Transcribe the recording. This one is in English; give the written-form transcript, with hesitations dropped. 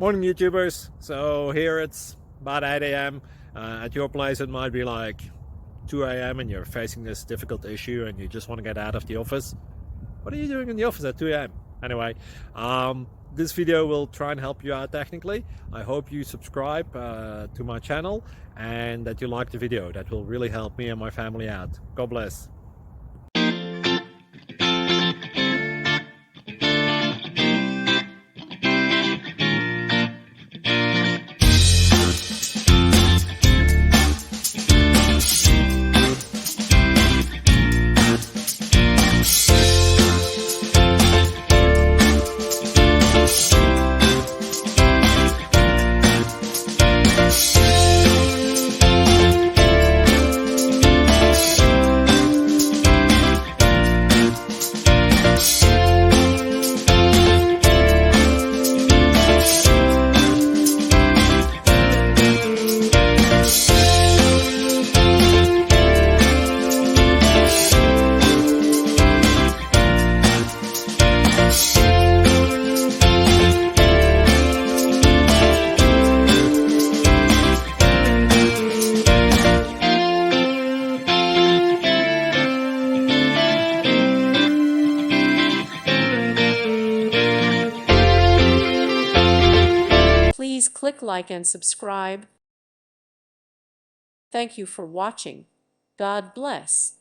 Morning YouTubers. So here it's about 8 a.m. At your place it might be like 2 a.m. and you're facing this difficult issue and you just want to get out of the office. What are you doing in the office at 2 a.m.? Anyway, this video will try and help you out technically. I hope you subscribe to my channel and that you like the video. That will really help me and my family out. God bless. Please click like and subscribe. Thank you for watching. God bless.